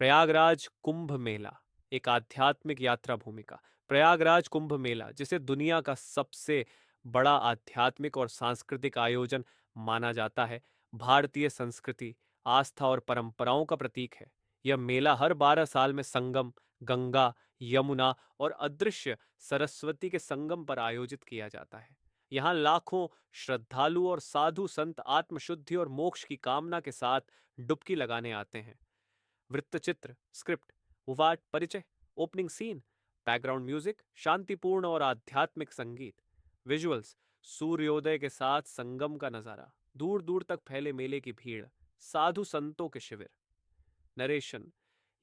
प्रयागराज कुंभ मेला एक आध्यात्मिक यात्रा भूमिका। प्रयागराज कुंभ मेला, जिसे दुनिया का सबसे बड़ा आध्यात्मिक और सांस्कृतिक आयोजन माना जाता है, भारतीय संस्कृति, आस्था और परंपराओं का प्रतीक है। यह मेला हर 12 साल में संगम, गंगा, यमुना और अदृश्य सरस्वती के संगम पर आयोजित किया जाता है। यहाँ लाखों श्रद्धालु और साधु संत आत्मशुद्धि और मोक्ष की कामना के साथ डुबकी लगाने आते हैं। वृत्तचित्र, स्क्रिप्ट, उवाट, परिचय, ओपनिंग सीन, बैकग्राउंड म्यूजिक, शांतिपूर्ण और आध्यात्मिक संगीत, विजुअल्स, सूर्योदय के साथ संगम का नजारा, दूर दूर तक फैले मेले की भीड़, साधु संतों के शिविर। नरेशन,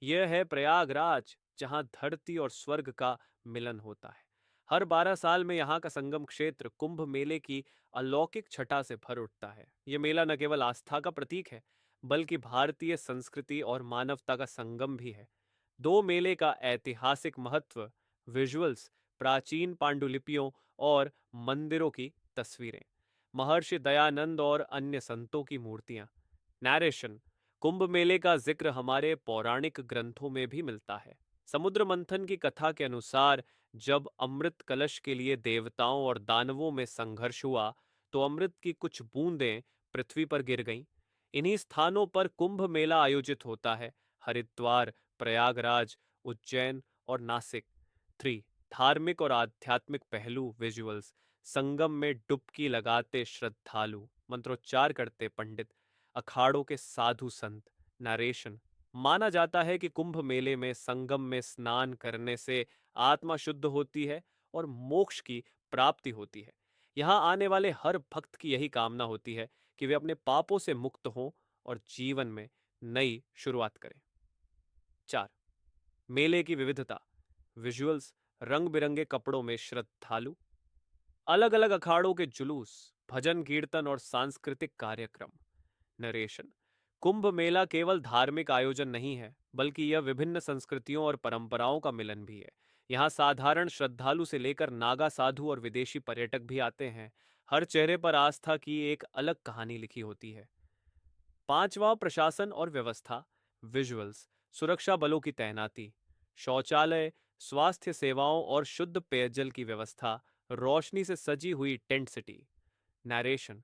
यह है प्रयागराज, जहां धरती और स्वर्ग का मिलन होता है। हर 12 साल में यहाँ का संगम क्षेत्र कुंभ मेले की अलौकिक छटा से भर उठता है। यह मेला न केवल आस्था का प्रतीक है, बल्कि भारतीय संस्कृति और मानवता का संगम भी है। दो मेले का ऐतिहासिक महत्व, विजुअल्स, प्राचीन पांडुलिपियों और मंदिरों की तस्वीरें, महर्षि दयानंद और अन्य संतों की मूर्तियां। नैरेशन, कुंभ मेले का जिक्र हमारे पौराणिक ग्रंथों में भी मिलता है। समुद्र मंथन की कथा के अनुसार जब अमृत कलश के लिए देवताओं और दानवों में संघर्ष हुआ, तो अमृत की कुछ बूंदें पृथ्वी पर गिर गईं। इन्हीं स्थानों पर कुंभ मेला आयोजित होता है। हरिद्वार, प्रयागराज, उज्जैन और नासिक। 3 धार्मिक और आध्यात्मिक पहलू, विजुअल्स, संगम में डुबकी लगाते श्रद्धालु, मंत्रोच्चार करते पंडित, अखाड़ों के साधु संत। नरेशन, माना जाता है कि कुंभ मेले में संगम में स्नान करने से आत्मा शुद्ध होती है और मोक्ष की प्राप्ति होती है। यहाँ आने वाले हर भक्त की यही कामना होती है कि वे अपने पापों से मुक्त हों और जीवन में नई शुरुआत करें। 4 मेले की विविधता, विजुअल्स, रंग बिरंगे कपड़ों में श्रद्धालु, अलग अलग अखाड़ों के जुलूस, भजन कीर्तन और सांस्कृतिक कार्यक्रम। नरेशन, कुंभ मेला केवल धार्मिक आयोजन नहीं है, बल्कि यह विभिन्न संस्कृतियों और परंपराओं का मिलन भी है। यहाँ साधारण श्रद्धालु से लेकर नागा साधु और विदेशी पर्यटक भी आते हैं। हर चेहरे पर आस्था की एक अलग कहानी लिखी होती है। 5वां प्रशासन और व्यवस्था, विजुअल्स, सुरक्षा बलों की तैनाती, शौचालय, स्वास्थ्य सेवाओं और शुद्ध पेयजल की व्यवस्था, रोशनी से सजी हुई टेंट सिटी। नरेशन,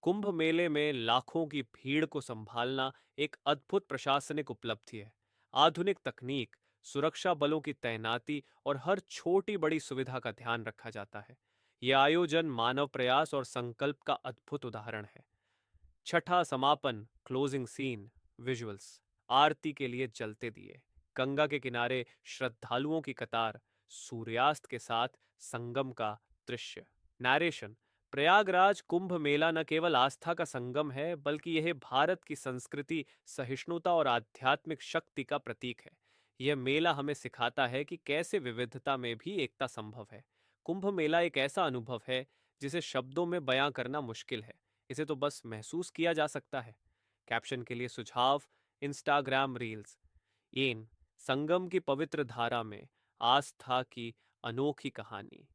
कुंभ मेले में लाखों की भीड़ को संभालना एक अद्भुत प्रशासनिक उपलब्धि है। आधुनिक तकनीक, सुरक्षा बलों की तैनाती और हर छोटी बड़ी सुविधा का ध्यान रखा जाता है। यह आयोजन मानव प्रयास और संकल्प का अद्भुत उदाहरण है। छठा समापन, क्लोजिंग सीन, विजुअल्स, आरती के लिए जलते दिए, गंगा के किनारे श्रद्धालुओं की कतार, सूर्यास्त के साथ संगम का दृश्य। नैरेशन, प्रयागराज कुंभ मेला न केवल आस्था का संगम है, बल्कि यह भारत की संस्कृति, सहिष्णुता और आध्यात्मिक शक्ति का प्रतीक है। यह मेला हमें सिखाता है कि कैसे विविधता में भी एकता संभव है। कुंभ मेला एक ऐसा अनुभव है जिसे शब्दों में बयां करना मुश्किल है। इसे तो बस महसूस किया जा सकता है। कैप्शन के लिए सुझाव, इंस्टाग्राम रील्स। येन, संगम की पवित्र धारा में आस्था की अनोखी कहानी।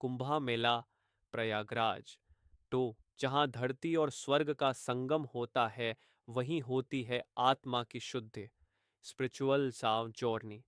कुंभा मेला, प्रयागराज। तो जहां धरती और स्वर्ग का संगम होता है, वहीं होती है आत्मा की शुद्धि, स्पिरिचुअल साव जॉर्नी।